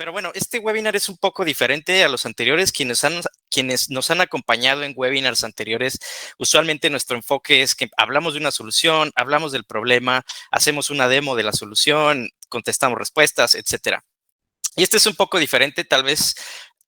Pero bueno, este webinar es un poco diferente a los anteriores. Quienes nos han acompañado en webinars anteriores, usualmente nuestro enfoque es que hablamos de una solución, hablamos del problema, hacemos una demo de la solución, contestamos respuestas, etcétera. Y este es un poco diferente, tal vez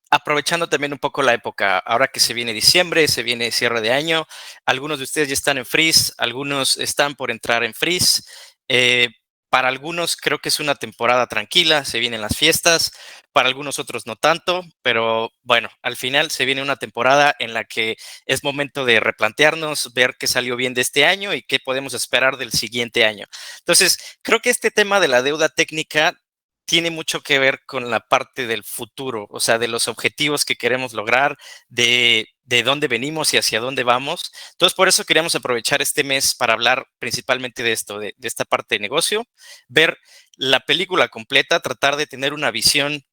aprovechando también un poco la época. Ahora que se viene diciembre, se viene cierre de año, algunos de ustedes ya están en freeze, algunos están por entrar en freeze. Eh, para algunos creo que es una temporada tranquila, se vienen las fiestas, para algunos otros no tanto, pero bueno, al final se viene una temporada en la que es momento de replantearnos, ver qué salió bien de este año y qué podemos esperar del siguiente año. Entonces, creo que este tema de la deuda técnica tiene mucho que ver con la parte del futuro, o sea, de los objetivos que queremos lograr, de dónde venimos y hacia dónde vamos. Entonces, por eso queríamos aprovechar este mes para hablar principalmente de esto, de esta parte de negocio, ver la película completa, tratar de tener una visión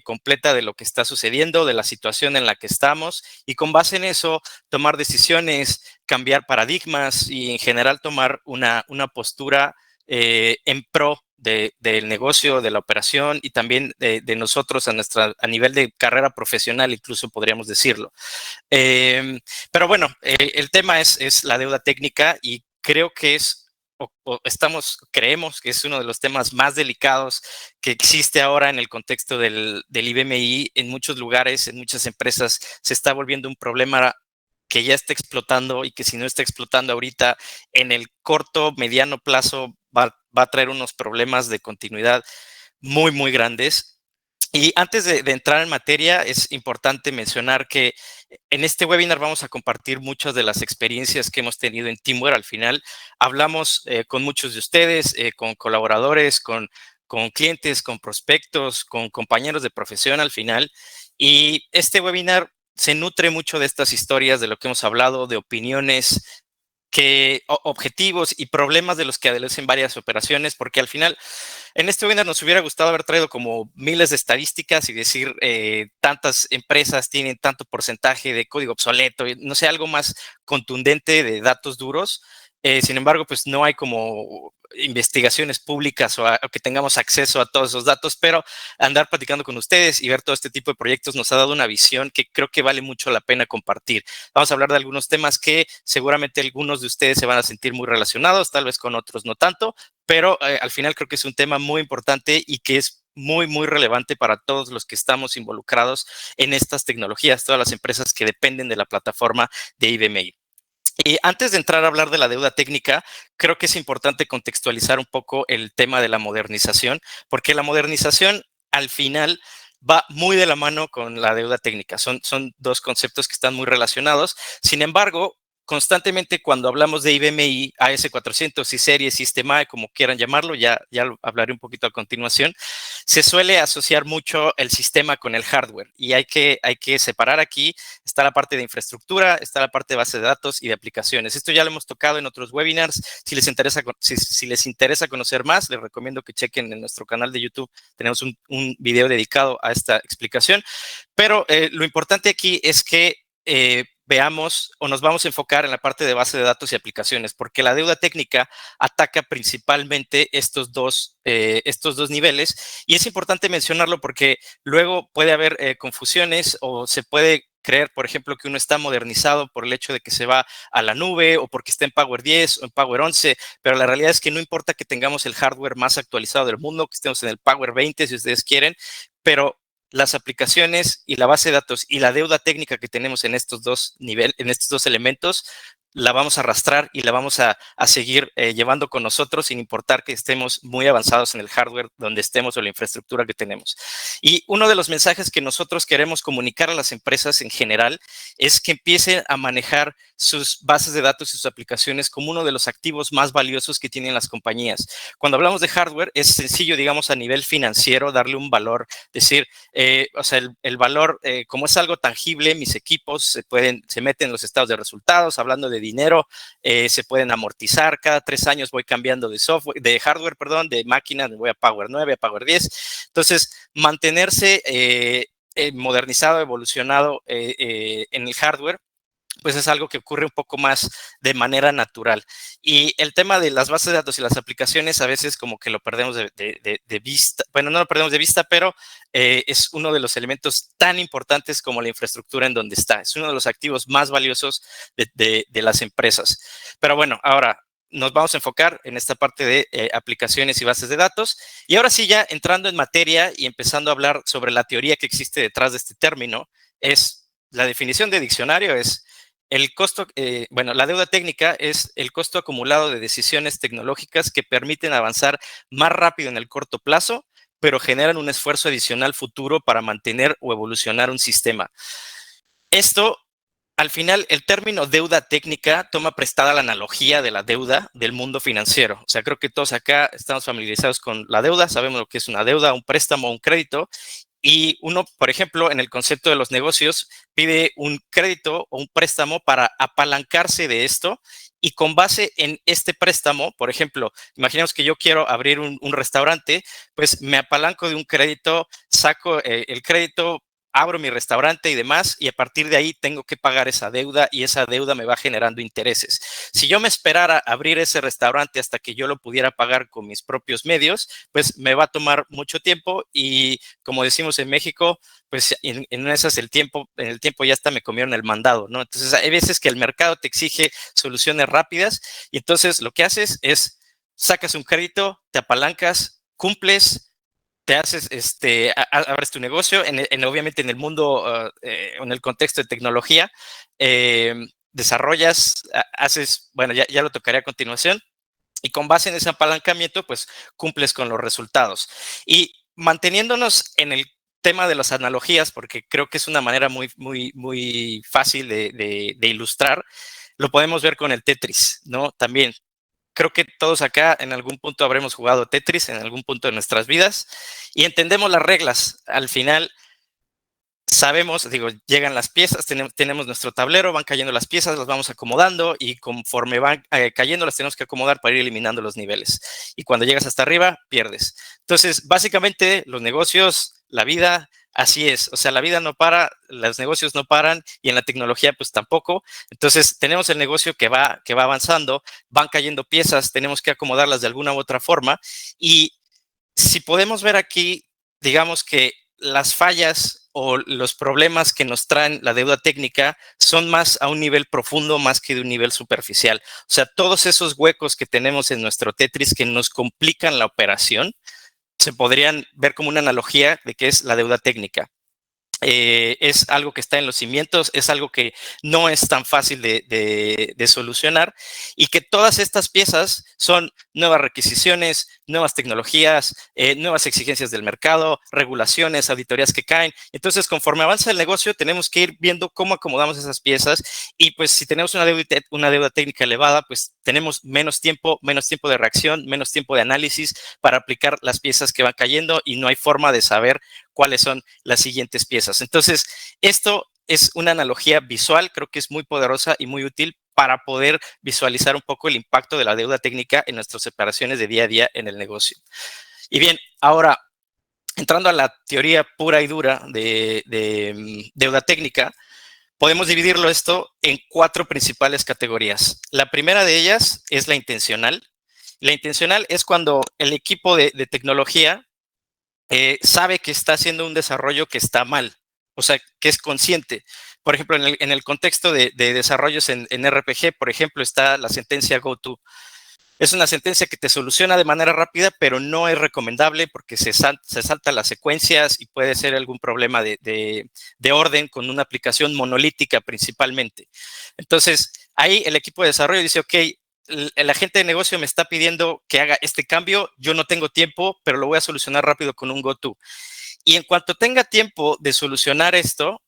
completa de lo que está sucediendo, de la situación en la que estamos y con base en eso tomar decisiones, cambiar paradigmas y en general tomar una postura en pro del negocio, de la operación y también de nosotros a nivel de carrera profesional, incluso podríamos decirlo. Pero bueno, el tema es la deuda técnica y creo que creemos que es uno de los temas más delicados que existe ahora en el contexto del IBMI. En muchos lugares, en muchas empresas, se está volviendo un problema que ya está explotando y que si no está explotando ahorita, en el corto, mediano plazo va a traer unos problemas de continuidad muy, muy grandes. Y antes de entrar en materia, es importante mencionar que en este webinar vamos a compartir muchas de las experiencias que hemos tenido en Teamware. Al final hablamos con muchos de ustedes, con colaboradores, con clientes, con prospectos, con compañeros de profesión al final. Y este webinar se nutre mucho de estas historias, de lo que hemos hablado, de opiniones, objetivos y problemas de los que adolecen varias operaciones, porque al final en este webinar nos hubiera gustado haber traído como miles de estadísticas y decir tantas empresas tienen tanto porcentaje de código obsoleto, no sé, algo más contundente de datos duros. Sin embargo, pues no hay como investigaciones públicas o que tengamos acceso a todos esos datos, pero andar platicando con ustedes y ver todo este tipo de proyectos nos ha dado una visión que creo que vale mucho la pena compartir. Vamos a hablar de algunos temas que seguramente algunos de ustedes se van a sentir muy relacionados, tal vez con otros no tanto, pero al final creo que es un tema muy importante y que es muy, muy relevante para todos los que estamos involucrados en estas tecnologías, todas las empresas que dependen de la plataforma de IBMI. Y antes de entrar a hablar de la deuda técnica, creo que es importante contextualizar un poco el tema de la modernización, porque la modernización al final va muy de la mano con la deuda técnica. Son dos conceptos que están muy relacionados. Sin embargo, constantemente cuando hablamos de IBMI, AS400 y series, sistema, como quieran llamarlo, ya lo hablaré un poquito a continuación, se suele asociar mucho el sistema con el hardware y hay que separar aquí. Está la parte de infraestructura, está la parte de base de datos y de aplicaciones. Esto ya lo hemos tocado en otros webinars. Si les interesa conocer más, les recomiendo que chequen en nuestro canal de YouTube. Tenemos un video dedicado a esta explicación. Pero lo importante aquí es que veamos o nos vamos a enfocar en la parte de base de datos y aplicaciones, porque la deuda técnica ataca principalmente estos dos niveles y es importante mencionarlo porque luego puede haber confusiones o se puede creer, por ejemplo, que uno está modernizado por el hecho de que se va a la nube o porque está en Power 10 o en Power 11, pero la realidad es que no importa que tengamos el hardware más actualizado del mundo, que estemos en el Power 20 si ustedes quieren, pero las aplicaciones y la base de datos y la deuda técnica que tenemos en estos dos niveles, en estos dos elementos, la vamos a arrastrar y la vamos a seguir llevando con nosotros sin importar que estemos muy avanzados en el hardware donde estemos o la infraestructura que tenemos. Y uno de los mensajes que nosotros queremos comunicar a las empresas en general es que empiecen a manejar sus bases de datos y sus aplicaciones como uno de los activos más valiosos que tienen las compañías. Cuando hablamos de hardware, es sencillo, digamos, a nivel financiero, darle un valor, decir, o sea, el valor, como es algo tangible, mis equipos se meten en los estados de resultados, hablando de dinero, se pueden amortizar, cada 3 años voy cambiando de hardware, perdón, de máquina, me voy a Power 9, a Power 10. Entonces, mantenerse modernizado, evolucionado en el hardware pues es algo que ocurre un poco más de manera natural. Y el tema de las bases de datos y las aplicaciones a veces como que lo perdemos de vista. Bueno, no lo perdemos de vista, pero es uno de los elementos tan importantes como la infraestructura en donde está. Es uno de los activos más valiosos de las empresas. Pero bueno, ahora nos vamos a enfocar en esta parte de aplicaciones y bases de datos. Y ahora sí, ya entrando en materia y empezando a hablar sobre la teoría que existe detrás de este término, es la definición de diccionario es el costo, bueno, la deuda técnica es el costo acumulado de decisiones tecnológicas que permiten avanzar más rápido en el corto plazo, pero generan un esfuerzo adicional futuro para mantener o evolucionar un sistema. Esto, al final, el término deuda técnica toma prestada la analogía de la deuda del mundo financiero. O sea, creo que todos acá estamos familiarizados con la deuda, sabemos lo que es una deuda, un préstamo, un crédito, y uno, por ejemplo, en el concepto de los negocios, pide un crédito o un préstamo para apalancarse de esto y con base en este préstamo, por ejemplo, imaginemos que yo quiero abrir un restaurante, pues me apalanco de un crédito, saco el crédito, abro mi restaurante y demás, y a partir de ahí tengo que pagar esa deuda y esa deuda me va generando intereses. Si yo me esperara abrir ese restaurante hasta que yo lo pudiera pagar con mis propios medios, pues me va a tomar mucho tiempo y como decimos en México, pues en esas en el tiempo ya hasta me comieron el mandado, ¿no? Entonces hay veces que el mercado te exige soluciones rápidas y entonces lo que haces es sacas un crédito, te apalancas, cumples, te haces, abres tu negocio, obviamente en el mundo, en el contexto de tecnología, desarrollas, haces, bueno, ya lo tocaré a continuación, y con base en ese apalancamiento, pues cumples con los resultados. Y manteniéndonos en el tema de las analogías, porque creo que es una manera muy fácil de ilustrar, lo podemos ver con el Tetris, ¿no? También creo que todos acá en algún punto habremos jugado Tetris en algún punto de nuestras vidas y entendemos las reglas. Al final sabemos, digo, llegan las piezas, tenemos nuestro tablero, van cayendo las piezas, las vamos acomodando y conforme van cayendo las tenemos que acomodar para ir eliminando los niveles. Y cuando llegas hasta arriba, pierdes. Entonces, básicamente, los negocios, la vida, así es. O sea, la vida no para, los negocios no paran y en la tecnología, pues tampoco. Entonces, tenemos el negocio que va avanzando, van cayendo piezas, tenemos que acomodarlas de alguna u otra forma. Y si podemos ver aquí, digamos que las fallas o los problemas que nos traen la deuda técnica son más a un nivel profundo más que de un nivel superficial. O sea, todos esos huecos que tenemos en nuestro Tetris que nos complican la operación se podrían ver como una analogía de qué es la deuda técnica. Es algo que está en los cimientos, es algo que no es tan fácil de solucionar y que todas estas piezas son nuevas requisiciones, nuevas tecnologías, nuevas exigencias del mercado, regulaciones, auditorías que caen. Entonces, conforme avanza el negocio, tenemos que ir viendo cómo acomodamos esas piezas y pues si tenemos una deuda técnica elevada, pues tenemos menos tiempo de reacción, menos tiempo de análisis para aplicar las piezas que van cayendo y no hay forma de saber cuáles son las siguientes piezas. Entonces, esto es una analogía visual, creo que es muy poderosa y muy útil para poder visualizar un poco el impacto de la deuda técnica en nuestras operaciones de día a día en el negocio. Y bien, ahora, entrando a la teoría pura y dura de deuda técnica, podemos dividirlo esto en 4 principales categorías. La primera de ellas es la intencional. La intencional es cuando el equipo de tecnología sabe que está haciendo un desarrollo que está mal, o sea, que es consciente. Por ejemplo, en el contexto de desarrollos en RPG, por ejemplo, está la sentencia GoTo. Es una sentencia que te soluciona de manera rápida, pero no es recomendable porque se saltan las secuencias y puede ser algún problema de orden con una aplicación monolítica principalmente. Entonces, ahí el equipo de desarrollo dice, ok, el agente de negocio me está pidiendo que haga este cambio, yo no tengo tiempo, pero lo voy a solucionar rápido con un GoTo. Y en cuanto tenga tiempo de solucionar esto,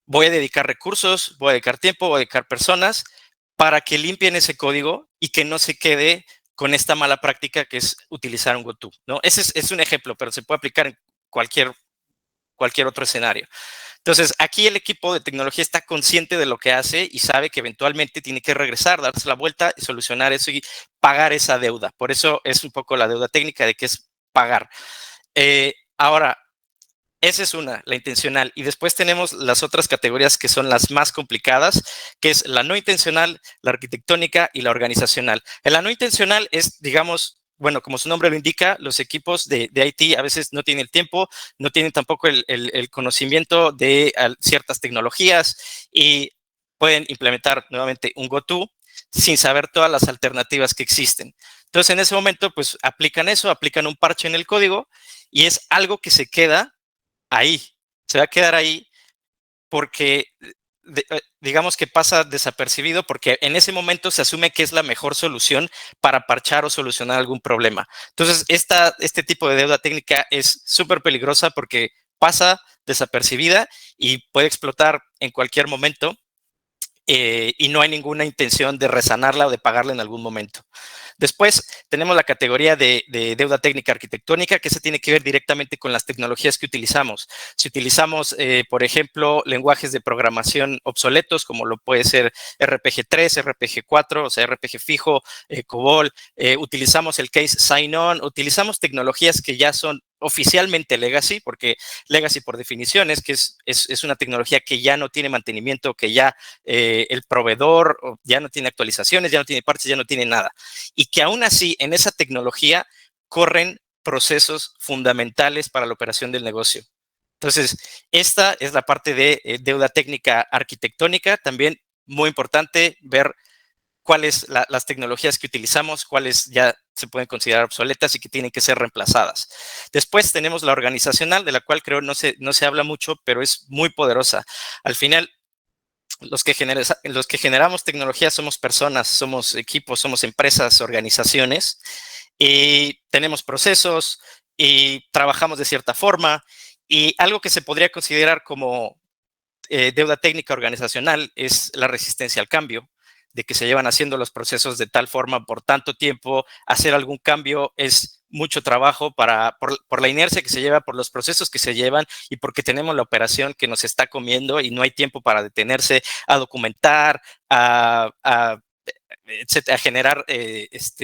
voy a dedicar recursos, voy a dedicar tiempo, voy a dedicar personas para que limpien ese código y que no se quede con esta mala práctica que es utilizar un GoTo, ¿no? Ese es un ejemplo, pero se puede aplicar en cualquier otro escenario. Entonces, aquí el equipo de tecnología está consciente de lo que hace y sabe que eventualmente tiene que regresar, darse la vuelta y solucionar eso y pagar esa deuda. Por eso es un poco la deuda técnica de que es pagar. Ahora, Esa es una, la intencional. Y después tenemos las otras categorías que son las más complicadas, que es la no intencional, la arquitectónica y la organizacional. En la no intencional es, digamos, bueno, como su nombre lo indica, los equipos de IT a veces no tienen el tiempo, no tienen tampoco el conocimiento de ciertas tecnologías y pueden implementar nuevamente un GoTo sin saber todas las alternativas que existen. Entonces, en ese momento, pues aplican eso, aplican un parche en el código y es algo que se queda ahí, se va a quedar ahí porque digamos que pasa desapercibido porque en ese momento se asume que es la mejor solución para parchar o solucionar algún problema. Entonces, este tipo de deuda técnica es súper peligrosa porque pasa desapercibida y puede explotar en cualquier momento y no hay ninguna intención de resanarla o de pagarla en algún momento. Después tenemos la categoría de deuda técnica arquitectónica, que se tiene que ver directamente con las tecnologías que utilizamos. Si utilizamos, por ejemplo, lenguajes de programación obsoletos, como lo puede ser RPG3, RPG4, o sea, RPG fijo, COBOL, utilizamos el case sign-on, utilizamos tecnologías que ya son oficialmente legacy, porque legacy por definición es que es una tecnología que ya no tiene mantenimiento, que ya el proveedor ya no tiene actualizaciones, ya no tiene parches, ya no tiene nada. Y que aún así en esa tecnología corren procesos fundamentales para la operación del negocio. Entonces, esta es la parte de deuda técnica arquitectónica, también muy importante ver cuáles las tecnologías que utilizamos, cuáles ya se pueden considerar obsoletas y que tienen que ser reemplazadas. Después tenemos la organizacional, de la cual creo no se habla mucho, pero es muy poderosa. Al final, los que generamos tecnología somos personas, somos equipos, somos empresas, organizaciones, y tenemos procesos y trabajamos de cierta forma. Y algo que se podría considerar como deuda técnica organizacional es la resistencia al cambio, de que se llevan haciendo los procesos de tal forma por tanto tiempo, hacer algún cambio es mucho trabajo por la inercia que se lleva, por los procesos que se llevan y porque tenemos la operación que nos está comiendo y no hay tiempo para detenerse a documentar, a generar,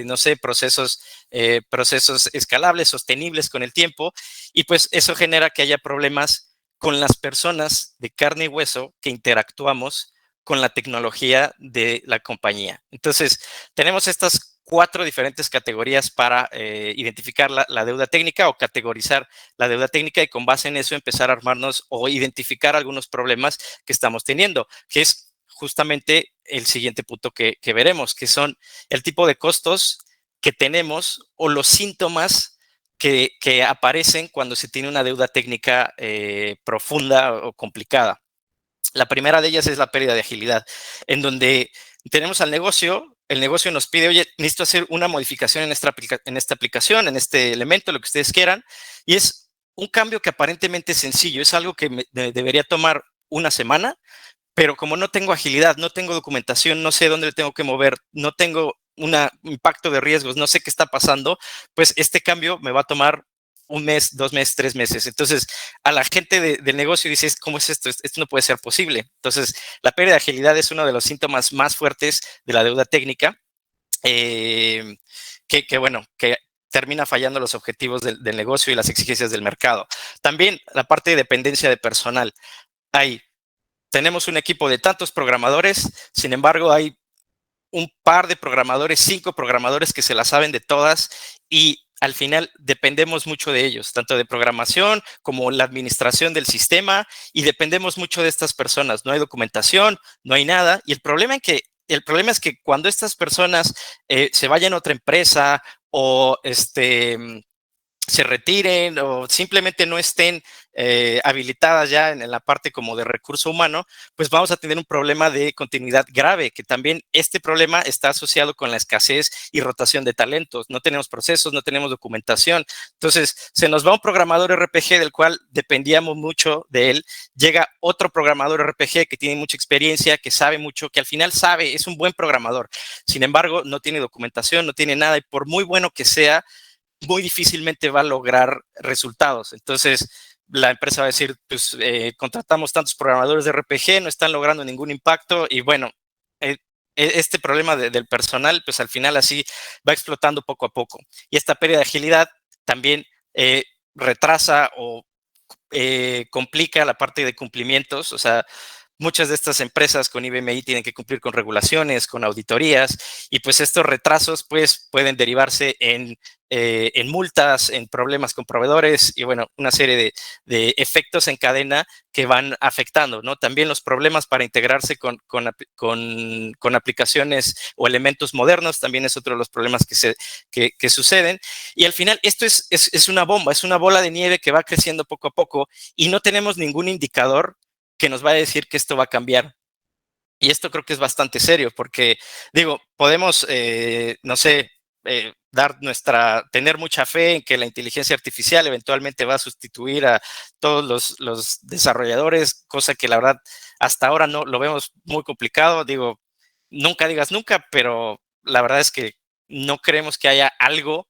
no sé, procesos escalables, sostenibles con el tiempo, y pues eso genera que haya problemas con las personas de carne y hueso que interactuamos con la tecnología de la compañía. Entonces, tenemos estas 4 diferentes categorías para identificar la deuda técnica o categorizar la deuda técnica y con base en eso empezar a armarnos o identificar algunos problemas que estamos teniendo, que es justamente el siguiente punto que veremos, que son el tipo de costos que tenemos o los síntomas que aparecen cuando se tiene una deuda técnica profunda o complicada. La primera de ellas es la pérdida de agilidad, en donde tenemos al negocio, el negocio nos pide, oye, necesito hacer una modificación en esta aplicación, en este elemento, lo que ustedes quieran, y es un cambio que aparentemente es sencillo, es algo que debería tomar una semana, pero como no tengo agilidad, no tengo documentación, no sé dónde le tengo que mover, no tengo un impacto de riesgos, no sé qué está pasando, pues este cambio me va a tomar un mes, 2 meses, 3 meses. Entonces, a la gente del negocio dice, ¿cómo es esto? Esto no puede ser posible. Entonces, la pérdida de agilidad es uno de los síntomas más fuertes de la deuda técnica, bueno, que termina fallando los objetivos del negocio y las exigencias del mercado. También la parte de dependencia de personal. Tenemos un equipo de tantos programadores, sin embargo, hay un par de programadores, 5 programadores que se la saben de todas y al final dependemos mucho de ellos, tanto de programación como la administración del sistema y dependemos mucho de estas personas. No hay documentación, no hay nada y el problema es que cuando estas personas se vayan a otra empresa o se retiren o simplemente no estén habilitadas ya en la parte como de recurso humano, pues vamos a tener un problema de continuidad grave, que también este problema está asociado con la escasez y rotación de talentos. No tenemos procesos, no tenemos documentación. Entonces, se nos va un programador RPG del cual dependíamos mucho de él, llega otro programador RPG que tiene mucha experiencia, que sabe mucho, que al final sabe, es un buen programador. Sin embargo, no tiene documentación, no tiene nada y por muy bueno que sea, muy difícilmente va a lograr resultados. Entonces, la empresa va a decir, pues contratamos tantos programadores de RPG, no están logrando ningún impacto y bueno, eh, este problema del personal, pues al final así va explotando poco a poco. Y esta pérdida de agilidad también retrasa o complica la parte de cumplimientos, o sea, muchas de estas empresas con IBMI tienen que cumplir con regulaciones, con auditorías, y pues estos retrasos pues pueden derivarse en multas, en problemas con proveedores y bueno, una serie de efectos en cadena que van afectando, ¿no? También los problemas para integrarse con aplicaciones o elementos modernos también es otro de los problemas que suceden. Y al final esto es una bomba, es una bola de nieve que va creciendo poco a poco y no tenemos ningún indicador que nos va a decir que esto va a cambiar. Y esto creo que es bastante serio porque, digo, podemos, no sé, tener mucha fe en que la inteligencia artificial eventualmente va a sustituir a todos los desarrolladores, cosa que la verdad hasta ahora no lo vemos muy complicado. Digo, nunca digas nunca, pero la verdad es que no creemos que haya algo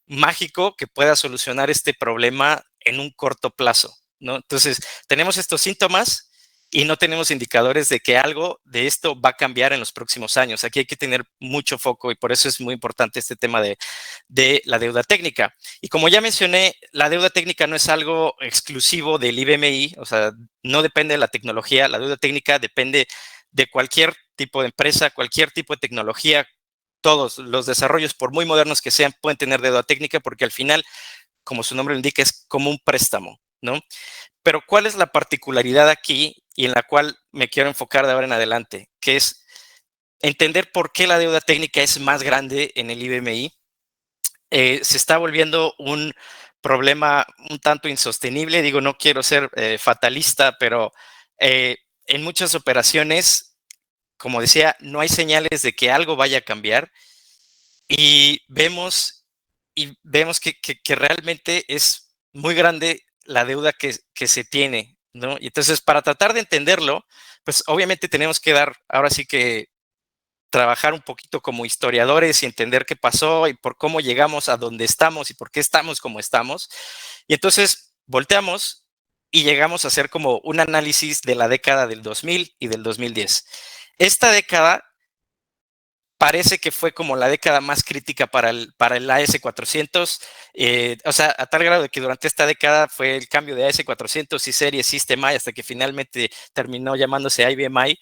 mágico que pueda solucionar este problema en un corto plazo, ¿no? Entonces, tenemos estos síntomas y no tenemos indicadores de que algo de esto va a cambiar en los próximos años. Aquí hay que tener mucho foco y por eso es muy importante este tema de la deuda técnica. Y como ya mencioné, la deuda técnica no es algo exclusivo del IBMI, o sea, no depende de la tecnología, la deuda técnica depende de cualquier tipo de empresa, cualquier tipo de tecnología. Todos los desarrollos, por muy modernos que sean, pueden tener deuda técnica porque al final, como su nombre lo indica, es como un préstamo, ¿no? Pero ¿cuál es la particularidad aquí y en la cual me quiero enfocar de ahora en adelante? Que es entender por qué la deuda técnica es más grande en el IBMI. Se está volviendo un problema un tanto insostenible. Digo, no quiero ser fatalista, pero en muchas operaciones, como decía, no hay señales de que algo vaya a cambiar. Y vemos que realmente es muy grande la deuda que se tiene, ¿no? Y entonces, para tratar de entenderlo, pues obviamente tenemos que ahora sí que trabajar un poquito como historiadores y entender qué pasó y por cómo llegamos a donde estamos y por qué estamos como estamos. Y entonces volteamos y llegamos a hacer como un análisis de la década del 2000 y del 2010. Esta década parece que fue como la década más crítica para el AS400, o sea, a tal grado de que durante esta década fue el cambio de AS400 y serie System I hasta que finalmente terminó llamándose IBM,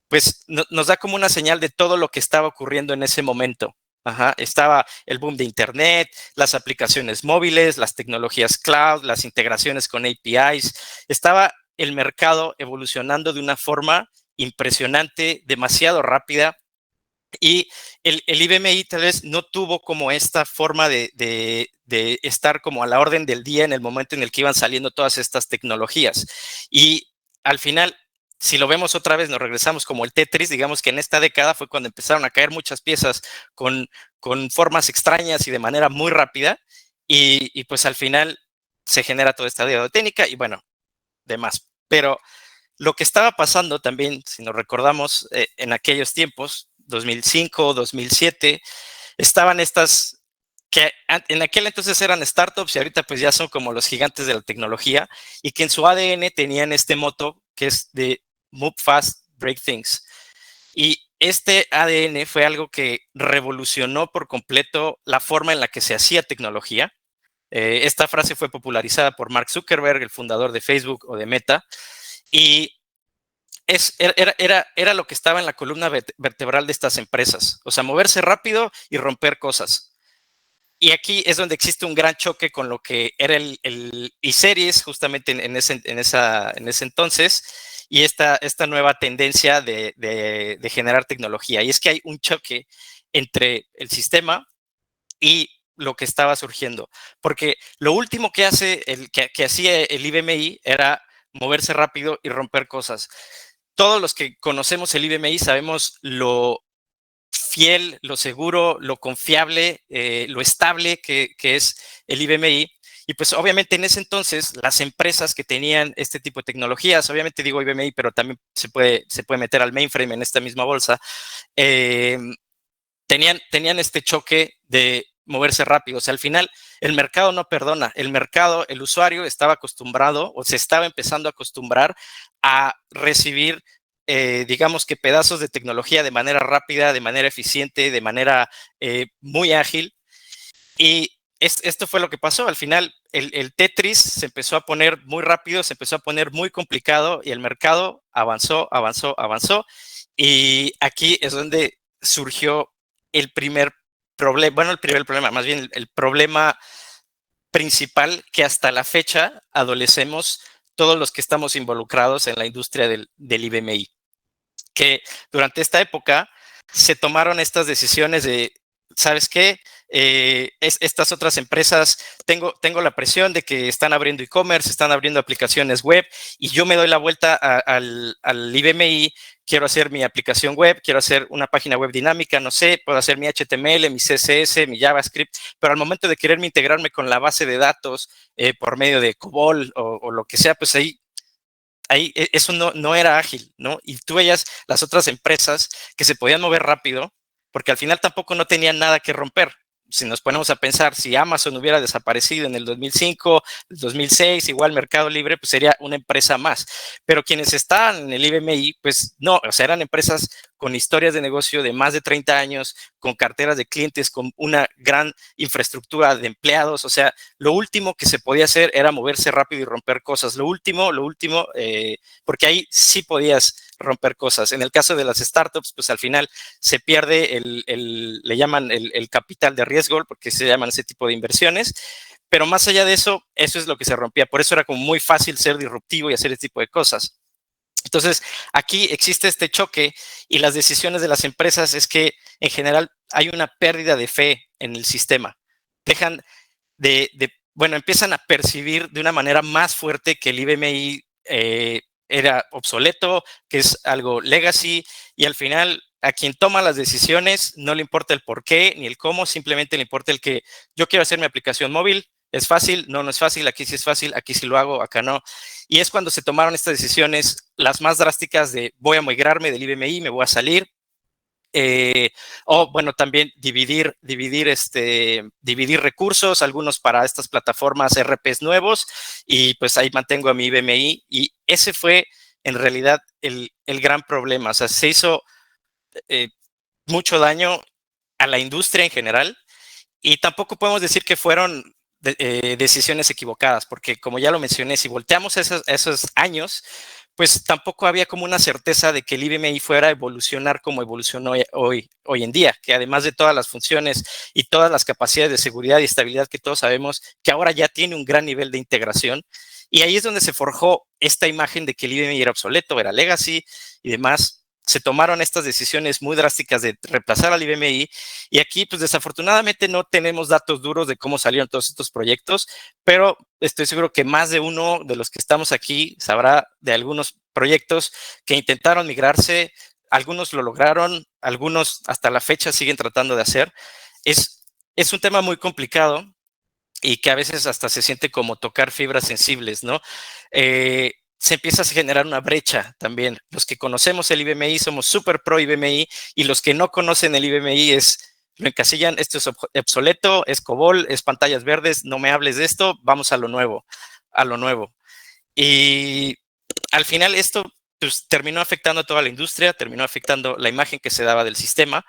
pues nos da como una señal de todo lo que estaba ocurriendo en ese momento. Ajá, estaba el boom de Internet, las aplicaciones móviles, las tecnologías cloud, las integraciones con APIs. Estaba el mercado evolucionando de una forma impresionante, demasiado rápida, y el IBMI tal vez no tuvo como esta forma de estar como a la orden del día en el momento en el que iban saliendo todas estas tecnologías. Y al final, si lo vemos otra vez, nos regresamos como el Tetris, digamos que en esta década fue cuando empezaron a caer muchas piezas con formas extrañas y de manera muy rápida, y pues al final se genera toda esta deuda técnica y bueno, demás. Pero lo que estaba pasando también, si nos recordamos, en aquellos tiempos, 2005, 2007, estaban estas que en aquel entonces eran startups y ahorita pues ya son como los gigantes de la tecnología y que en su ADN tenían este moto que es de Move Fast, Break Things. Y este ADN fue algo que revolucionó por completo la forma en la que se hacía tecnología. Esta frase fue popularizada por Mark Zuckerberg, el fundador de Facebook o de Meta, y era lo que estaba en la columna vertebral de estas empresas, o sea, moverse rápido y romper cosas. Y aquí es donde existe un gran choque con lo que era el e-series justamente en ese entonces y esta nueva tendencia de generar tecnología. Y es que hay un choque entre el sistema y lo que estaba surgiendo. Porque lo último que hacía el IBMI era moverse rápido y romper cosas. Todos los que conocemos el IBMI sabemos lo fiel, lo seguro, lo confiable, lo estable que es el IBMI. Y pues obviamente en ese entonces las empresas que tenían este tipo de tecnologías, obviamente digo IBMI, pero también se puede meter al mainframe en esta misma bolsa, eh, tenían este choque de moverse rápido. O sea, al final el mercado no perdona. El mercado, el usuario estaba acostumbrado o se estaba empezando a acostumbrar a recibir, digamos que pedazos de tecnología de manera rápida, de manera eficiente, de manera muy ágil. Y esto fue lo que pasó. Al final, el Tetris se empezó a poner muy rápido, se empezó a poner muy complicado y el mercado avanzó, avanzó, avanzó. Y aquí es donde surgió el primer problema, bueno, el primer problema, más bien el problema principal que hasta la fecha adolecemos todos los que estamos involucrados en la industria del IBMI, que durante esta época se tomaron estas decisiones de, ¿sabes qué? Estas otras empresas, tengo la presión de que están abriendo e-commerce, están abriendo aplicaciones web y yo me doy la vuelta al IBMI, quiero hacer mi aplicación web, quiero hacer una página web dinámica, no sé, puedo hacer mi HTML, mi CSS, mi JavaScript, pero al momento de quererme integrarme con la base de datos por medio de COBOL o lo que sea, pues ahí eso no era ágil, ¿no? Y tú veías las otras empresas que se podían mover rápido, porque al final tampoco no tenían nada que romper. Si nos ponemos a pensar, si Amazon hubiera desaparecido en el 2005, el 2006, igual Mercado Libre, pues sería una empresa más. Pero quienes estaban en el IBMI, pues no, o sea, eran empresas con historias de negocio de más de 30 años, con carteras de clientes, con una gran infraestructura de empleados. O sea, lo último que se podía hacer era moverse rápido y romper cosas. Lo último, porque ahí sí podías romper cosas. En el caso de las startups, pues al final se pierde le llaman el capital de riesgo, porque se llaman ese tipo de inversiones. Pero más allá de eso, eso es lo que se rompía. Por eso era como muy fácil ser disruptivo y hacer ese tipo de cosas. Entonces, aquí existe este choque y las decisiones de las empresas es que en general hay una pérdida de fe en el sistema. Dejan bueno, empiezan a percibir de una manera más fuerte que el IBMI era obsoleto, que es algo legacy, y al final a quien toma las decisiones no le importa el por qué ni el cómo, simplemente le importa el que yo quiero hacer mi aplicación móvil, es fácil, no es fácil, aquí sí es fácil, aquí sí lo hago, acá no. Y es cuando se tomaron estas decisiones, las más drásticas de voy a migrarme del IBMI, me voy a salir, o bueno, también dividir recursos, algunos para estas plataformas RPs nuevos, y pues ahí mantengo a mi IBMI, y ese fue en realidad el gran problema. O sea, se hizo mucho daño a la industria en general, y tampoco podemos decir que fueron decisiones equivocadas, porque como ya lo mencioné, si volteamos esos años, pues tampoco había como una certeza de que el IBMI fuera a evolucionar como evolucionó hoy en día, que además de todas las funciones y todas las capacidades de seguridad y estabilidad que todos sabemos, que ahora ya tiene un gran nivel de integración. Y ahí es donde se forjó esta imagen de que el IBMI era obsoleto, era legacy y demás. Se tomaron estas decisiones muy drásticas de reemplazar al IBMI, y aquí, pues desafortunadamente no tenemos datos duros de cómo salieron todos estos proyectos, pero estoy seguro que más de uno de los que estamos aquí sabrá de algunos proyectos que intentaron migrarse, algunos lo lograron, algunos hasta la fecha siguen tratando de hacer. Es un tema muy complicado y que a veces hasta se siente como tocar fibras sensibles, ¿no? Se empieza a generar una brecha también. Los que conocemos el IBMI somos súper pro IBMI, y los que no conocen el IBMI lo encasillan, esto es obsoleto, es COBOL, es pantallas verdes, no me hables de esto, vamos a lo nuevo, a lo nuevo. Y al final esto pues, terminó afectando a toda la industria, terminó afectando la imagen que se daba del sistema,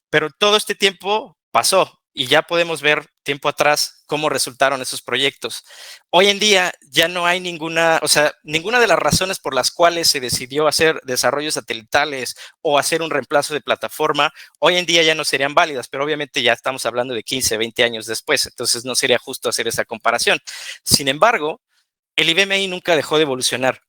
pero todo este tiempo pasó y ya podemos ver tiempo atrás cómo resultaron esos proyectos. Hoy en día ya no hay ninguna de las razones por las cuales se decidió hacer desarrollos satelitales o hacer un reemplazo de plataforma, hoy en día ya no serían válidas, pero obviamente ya estamos hablando de 15, 20 años después, entonces no sería justo hacer esa comparación. Sin embargo, el IBMI nunca dejó de evolucionar.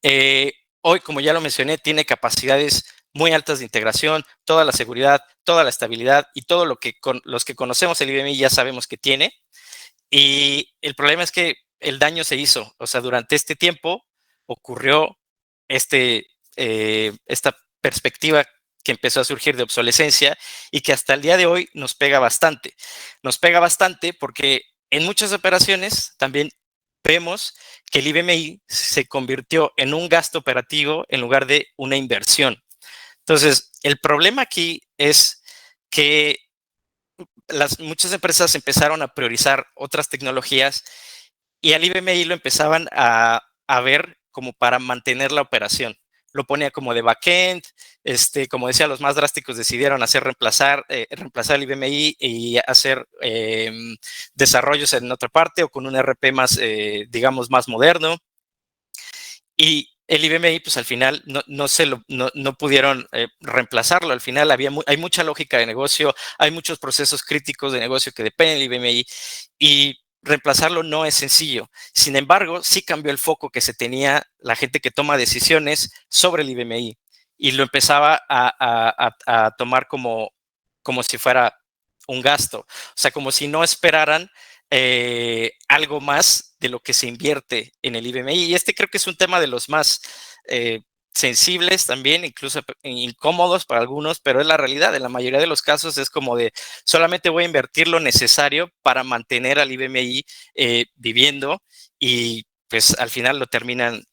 Hoy, como ya lo mencioné, tiene capacidades muy altas de integración, toda la seguridad, toda la estabilidad y todo lo que los que conocemos el IBMI ya sabemos que tiene. Y el problema es que el daño se hizo. O sea, durante este tiempo ocurrió esta perspectiva que empezó a surgir de obsolescencia y que hasta el día de hoy nos pega bastante. Nos pega bastante porque en muchas operaciones también vemos que el IBMI se convirtió en un gasto operativo en lugar de una inversión. Entonces, el problema aquí es que muchas empresas empezaron a priorizar otras tecnologías y al IBMI lo empezaban a ver como para mantener la operación. Lo ponía como de backend como decía, los más drásticos decidieron reemplazar el IBMI y hacer desarrollos en otra parte o con un RP más, digamos, más moderno. Y el IBMI, pues al final no pudieron reemplazarlo. Al final hay mucha lógica de negocio, hay muchos procesos críticos de negocio que dependen del IBMI y reemplazarlo no es sencillo. Sin embargo, sí cambió el foco que se tenía la gente que toma decisiones sobre el IBMI y lo empezaba a tomar como si fuera un gasto. O sea, como si no esperaran algo más de lo que se invierte en el IBMI. Y creo que es un tema de los más sensibles también, incluso incómodos para algunos, pero es la realidad. En la mayoría de los casos es como de solamente voy a invertir lo necesario para mantener al IBMI viviendo y pues al final lo terminan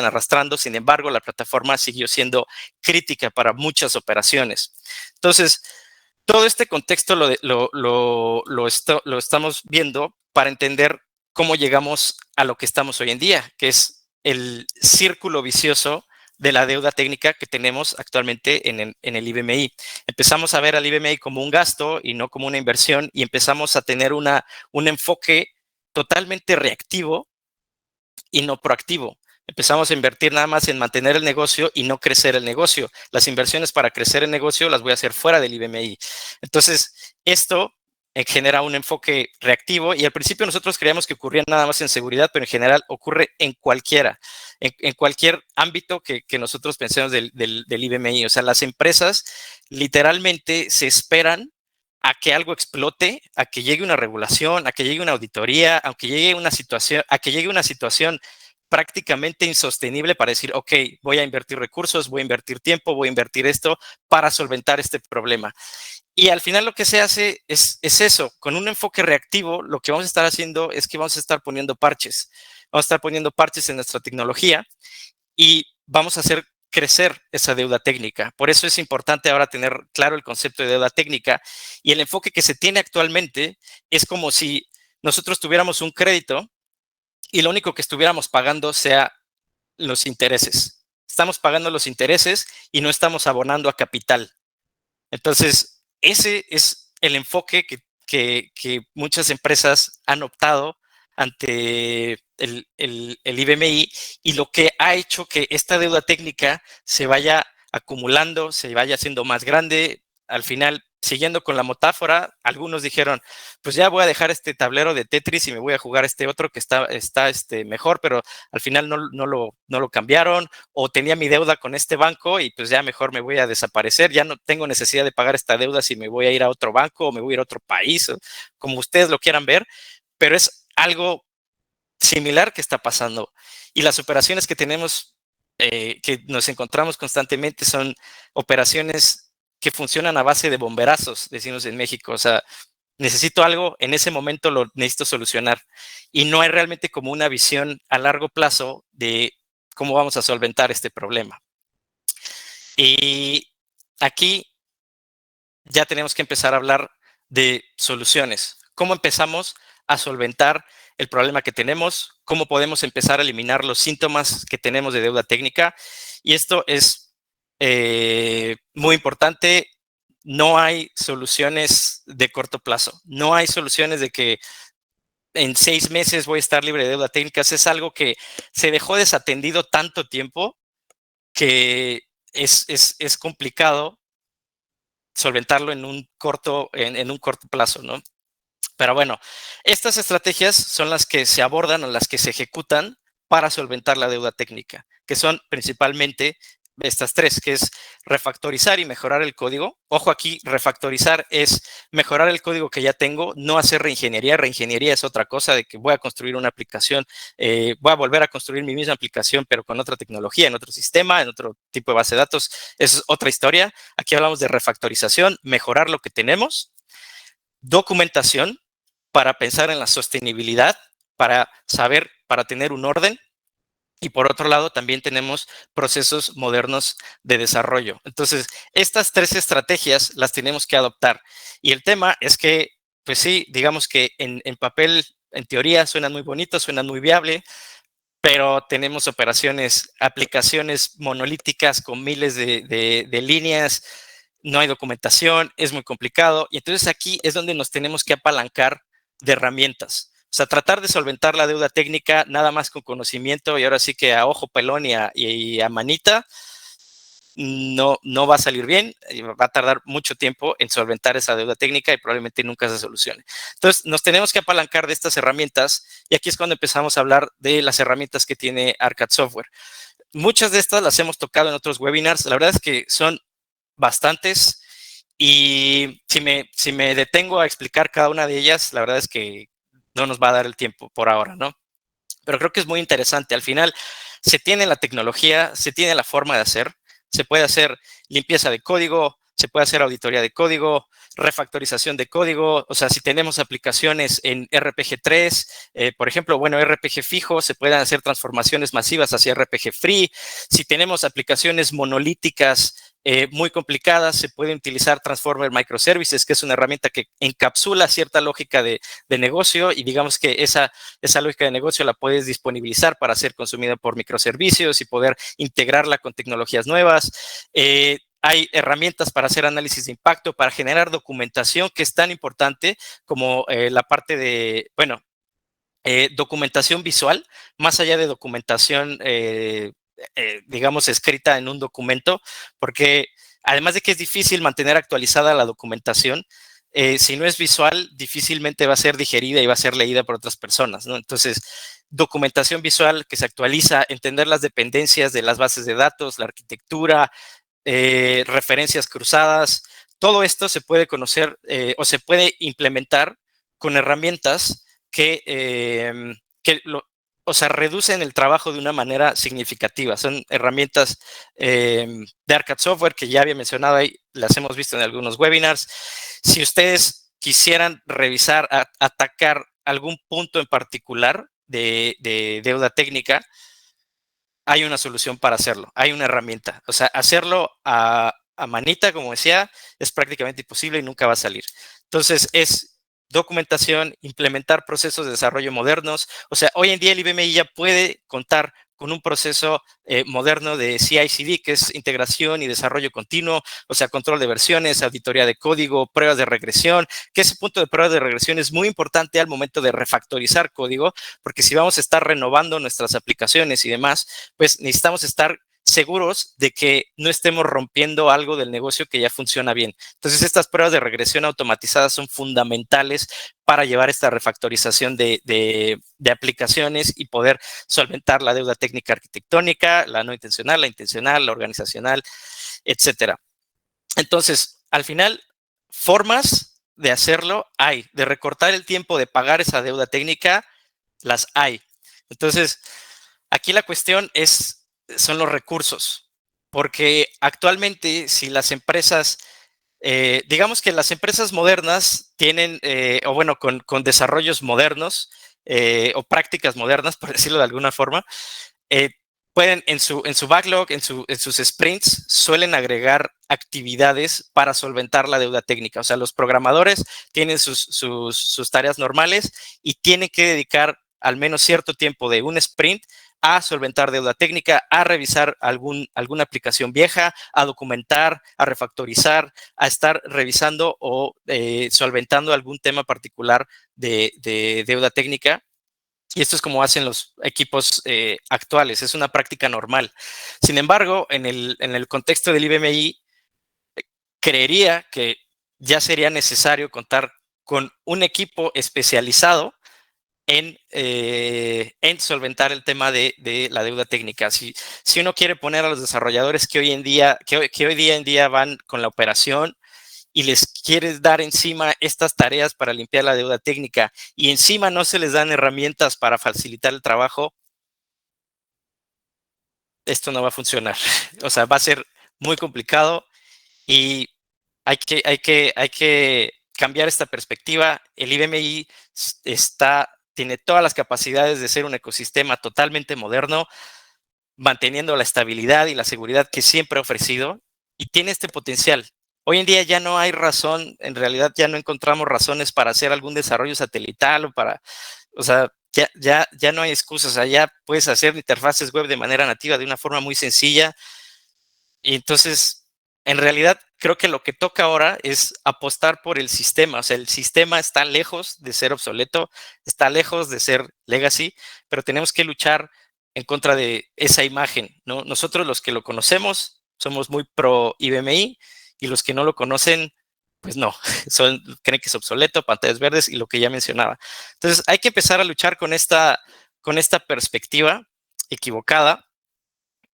arrastrando. Sin embargo, la plataforma siguió siendo crítica para muchas operaciones. Entonces, todo este contexto lo estamos viendo para entender cómo llegamos a lo que estamos hoy en día, que es el círculo vicioso de la deuda técnica que tenemos actualmente en el IBMI. Empezamos a ver al IBMI como un gasto y no como una inversión y empezamos a tener un enfoque totalmente reactivo y no proactivo. Empezamos a invertir nada más en mantener el negocio y no crecer el negocio. Las inversiones para crecer el negocio las voy a hacer fuera del IBMI. Entonces, esto genera un enfoque reactivo y al principio nosotros creíamos que ocurría nada más en seguridad, pero en general ocurre en cualquier ámbito que nosotros pensemos del IBMI. O sea, las empresas literalmente se esperan a que algo explote, a que llegue una regulación, a que llegue una auditoría, a que llegue una situación prácticamente insostenible para decir, ok, voy a invertir recursos, voy a invertir tiempo, voy a invertir esto para solventar este problema. Y al final lo que se hace es eso, con un enfoque reactivo, lo que vamos a estar haciendo es que vamos a estar poniendo parches. Vamos a estar poniendo parches en nuestra tecnología y vamos a hacer crecer esa deuda técnica. Por eso es importante ahora tener claro el concepto de deuda técnica y el enfoque que se tiene actualmente es como si nosotros tuviéramos un crédito y lo único que estuviéramos pagando sea los intereses. Estamos pagando los intereses y no estamos abonando a capital. Entonces, ese es el enfoque que muchas empresas han optado ante el IBMI y lo que ha hecho que esta deuda técnica se vaya acumulando, se vaya haciendo más grande. Al final, siguiendo con la metáfora, algunos dijeron, pues ya voy a dejar este tablero de Tetris y me voy a jugar este otro que está mejor, pero al final no lo cambiaron, o tenía mi deuda con este banco y pues ya mejor me voy a desaparecer, ya no tengo necesidad de pagar esta deuda si me voy a ir a otro banco o me voy a ir a otro país, o como ustedes lo quieran ver, pero es algo similar que está pasando. Y las operaciones que tenemos, que nos encontramos constantemente, son operaciones que funcionan a base de bomberazos, decimos en México. O sea, necesito algo, en ese momento lo necesito solucionar. Y no hay realmente como una visión a largo plazo de cómo vamos a solventar este problema. Y aquí ya tenemos que empezar a hablar de soluciones. ¿Cómo empezamos a solventar el problema que tenemos? ¿Cómo podemos empezar a eliminar los síntomas que tenemos de deuda técnica? Y esto es muy importante. No hay soluciones de corto plazo. No hay soluciones de que en 6 meses voy a estar libre de deuda técnica. Es algo que se dejó desatendido tanto tiempo que es complicado solventarlo en un corto plazo, ¿no? Pero bueno, estas estrategias son las que se abordan o las que se ejecutan para solventar la deuda técnica, que son principalmente estas tres, que es refactorizar y mejorar el código. Ojo aquí, refactorizar es mejorar el código que ya tengo, no hacer reingeniería. Reingeniería es otra cosa de que voy a construir una aplicación, voy a volver a construir mi misma aplicación, pero con otra tecnología, en otro sistema, en otro tipo de base de datos. Esa es otra historia. Aquí hablamos de refactorización, mejorar lo que tenemos, documentación para pensar en la sostenibilidad, para saber, para tener un orden. Y por otro lado, también tenemos procesos modernos de desarrollo. Entonces, estas tres estrategias las tenemos que adoptar. Y el tema es que, pues sí, digamos que en papel, en teoría, suenan muy bonitos, suenan muy viable, pero tenemos aplicaciones monolíticas con miles de líneas, no hay documentación, es muy complicado. Y entonces aquí es donde nos tenemos que apalancar de herramientas. O sea, tratar de solventar la deuda técnica nada más con conocimiento y ahora sí que a ojo pelón y a manita, no va a salir bien, va a tardar mucho tiempo en solventar esa deuda técnica y probablemente nunca se solucione. Entonces, nos tenemos que apalancar de estas herramientas y aquí es cuando empezamos a hablar de las herramientas que tiene Arcad Software. Muchas de estas las hemos tocado en otros webinars, la verdad es que son bastantes y si me detengo a explicar cada una de ellas, la verdad es que no nos va a dar el tiempo por ahora, ¿no? Pero creo que es muy interesante. Al final, se tiene la tecnología, se tiene la forma de hacer, se puede hacer limpieza de código, se puede hacer auditoría de código, refactorización de código. O sea, si tenemos aplicaciones en RPG 3, por ejemplo, bueno, RPG fijo, se pueden hacer transformaciones masivas hacia RPG free. Si tenemos aplicaciones monolíticas muy complicadas, se puede utilizar Transformer Microservices, que es una herramienta que encapsula cierta lógica de negocio y digamos que esa lógica de negocio la puedes disponibilizar para ser consumida por microservicios y poder integrarla con tecnologías nuevas. Hay herramientas para hacer análisis de impacto, para generar documentación, que es tan importante como la parte de, bueno, documentación visual, más allá de documentación, digamos, escrita en un documento, porque además de que es difícil mantener actualizada la documentación, si no es visual, difícilmente va a ser digerida y va a ser leída por otras personas, ¿no? Entonces, documentación visual que se actualiza, entender las dependencias de las bases de datos, la arquitectura, referencias cruzadas, todo esto se puede conocer o se puede implementar con herramientas que o sea, reducen el trabajo de una manera significativa. Son herramientas de Arcad Software que ya había mencionado ahí, las hemos visto en algunos webinars. Si ustedes quisieran revisar, atacar algún punto en particular de deuda técnica, hay una solución para hacerlo, hay una herramienta. O sea, hacerlo a manita, como decía, es prácticamente imposible y nunca va a salir. Entonces, es documentación, implementar procesos de desarrollo modernos. O sea, hoy en día el IBMI ya puede contar con un proceso moderno de CI/CD, que es integración y desarrollo continuo, o sea, control de versiones, auditoría de código, pruebas de regresión, que ese punto de pruebas de regresión es muy importante al momento de refactorizar código, porque si vamos a estar renovando nuestras aplicaciones y demás, pues necesitamos estar seguros de que no estemos rompiendo algo del negocio que ya funciona bien. Entonces, estas pruebas de regresión automatizadas son fundamentales para llevar esta refactorización de aplicaciones y poder solventar la deuda técnica arquitectónica, la no intencional, la intencional, la organizacional, etcétera. Entonces, al final, formas de hacerlo hay, de recortar el tiempo de pagar esa deuda técnica, las hay. Entonces, aquí la cuestión son los recursos, porque actualmente si las empresas, digamos que las empresas modernas tienen, o bueno, con desarrollos modernos o prácticas modernas, por decirlo de alguna forma, eh, pueden en su backlog, en sus sprints, suelen agregar actividades para solventar la deuda técnica. O sea, los programadores tienen sus tareas normales y tienen que dedicar al menos cierto tiempo de un sprint a solventar deuda técnica, a revisar alguna aplicación vieja, a documentar, a refactorizar, a estar revisando o solventando algún tema particular de deuda técnica. Y esto es como hacen los equipos actuales, es una práctica normal. Sin embargo, en el contexto del IBMI, creería que ya sería necesario contar con un equipo especializado en solventar el tema de la deuda técnica. Si uno quiere poner a los desarrolladores que hoy en día van con la operación y les quieres dar encima estas tareas para limpiar la deuda técnica y encima no se les dan herramientas para facilitar el trabajo, esto no va a funcionar. O sea, va a ser muy complicado y hay que cambiar esta perspectiva. El IBMI tiene todas las capacidades de ser un ecosistema totalmente moderno, manteniendo la estabilidad y la seguridad que siempre ha ofrecido y tiene este potencial. Hoy en día ya no hay razón, en realidad ya no encontramos razones para hacer algún desarrollo satelital o para O sea, ya no hay excusas, o sea, ya puedes hacer interfaces web de manera nativa de una forma muy sencilla. Y entonces, en realidad, creo que lo que toca ahora es apostar por el sistema. O sea, el sistema está lejos de ser obsoleto, está lejos de ser legacy, pero tenemos que luchar en contra de esa imagen, ¿no? Nosotros los que lo conocemos somos muy pro IBMI y los que no lo conocen, pues no, creen que es obsoleto, pantallas verdes y lo que ya mencionaba. Entonces, hay que empezar a luchar con esta perspectiva equivocada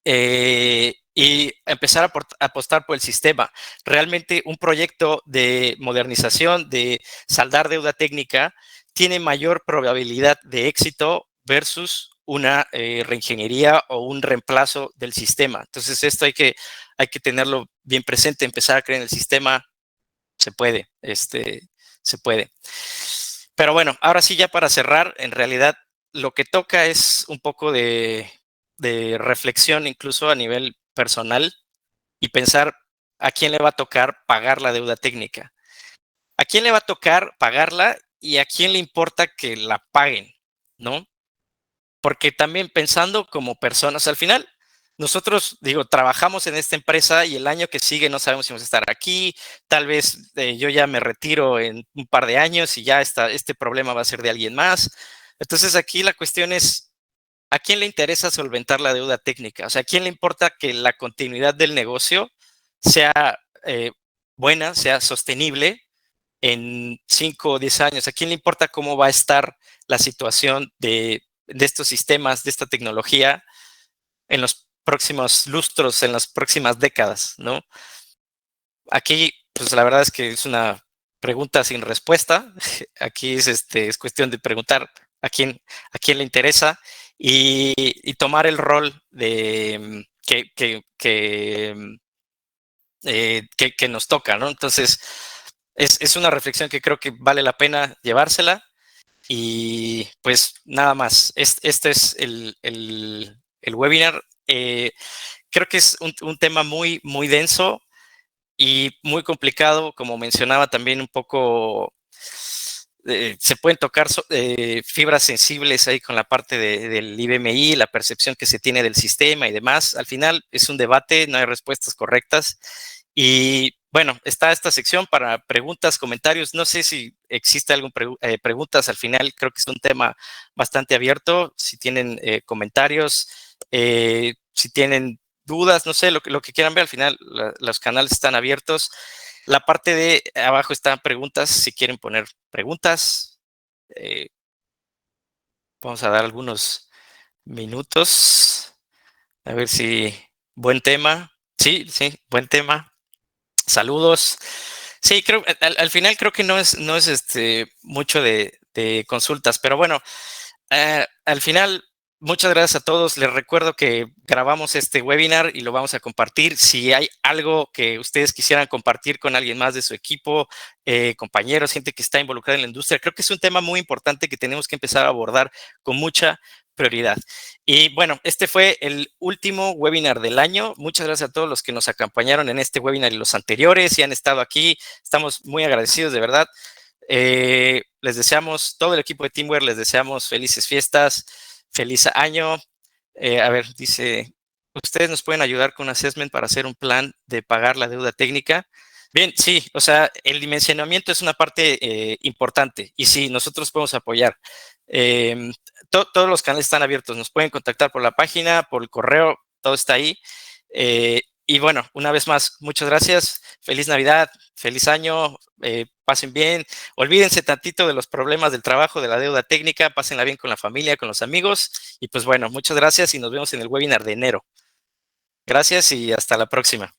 y empezar a apostar por el sistema. Realmente un proyecto de modernización, de saldar deuda técnica, tiene mayor probabilidad de éxito versus una reingeniería o un reemplazo del sistema. Entonces, esto hay que tenerlo bien presente, empezar a creer en el sistema, se puede, se puede. Pero bueno, ahora sí, ya para cerrar, en realidad lo que toca es un poco de reflexión, incluso a nivel personal, y pensar a quién le va a tocar pagar la deuda técnica. ¿A quién le va a tocar pagarla y a quién le importa que la paguen? ¿No? Porque también pensando como personas, al final, nosotros, digo, trabajamos en esta empresa y el año que sigue no sabemos si vamos a estar aquí, tal vez yo ya me retiro en un par de años y ya este problema va a ser de alguien más. Entonces aquí la cuestión es, ¿a quién le interesa solventar la deuda técnica? O sea, ¿a quién le importa que la continuidad del negocio sea eh, buena, sea sostenible en 5 o 10 años? ¿A quién le importa cómo va a estar la situación de estos sistemas, de esta tecnología en los próximos lustros, en las próximas décadas, ¿no? Aquí, pues la verdad es que es una pregunta sin respuesta. Aquí es cuestión de preguntar a quién le interesa y tomar el rol de que nos toca, ¿no? Entonces, es una reflexión que creo que vale la pena llevársela. Y pues nada más, este es el webinar. Creo que es un tema muy denso y muy complicado, como mencionaba también un poco, se pueden tocar fibras sensibles ahí con la parte del IBMI, la percepción que se tiene del sistema y demás. Al final es un debate, no hay respuestas correctas. Y bueno, está esta sección para preguntas, comentarios. No sé si existe algún preguntas. Al final creo que es un tema bastante abierto. Si tienen comentarios, si tienen dudas, no sé, lo que quieran ver. Al final los canales están abiertos. La parte de abajo están preguntas. Si quieren poner preguntas, eh, vamos a dar algunos minutos. A ver si buen tema. Sí, sí, buen tema. Saludos. Sí, creo, al final creo que no es mucho de consultas, pero bueno, al final, muchas gracias a todos. Les recuerdo que grabamos este webinar y lo vamos a compartir. Si hay algo que ustedes quisieran compartir con alguien más de su equipo, compañeros, gente que está involucrada en la industria, creo que es un tema muy importante que tenemos que empezar a abordar con mucha prioridad. Y bueno, este fue el último webinar del año. Muchas gracias a todos los que nos acompañaron en este webinar y los anteriores y han estado aquí. Estamos muy agradecidos, de verdad. Les deseamos, todo el equipo de Teamware, les deseamos felices fiestas, feliz año. A ver, dice, ¿ustedes nos pueden ayudar con un assessment para hacer un plan de pagar la deuda técnica? Bien, sí, o sea, el dimensionamiento es una parte importante y sí, nosotros podemos apoyar. Todos los canales están abiertos, nos pueden contactar por la página, por el correo, todo está ahí. Y bueno, una vez más, muchas gracias, feliz Navidad, feliz año, pasen bien, olvídense tantito de los problemas del trabajo, de la deuda técnica, pásenla bien con la familia, con los amigos y pues bueno, muchas gracias y nos vemos en el webinar de enero. Gracias y hasta la próxima.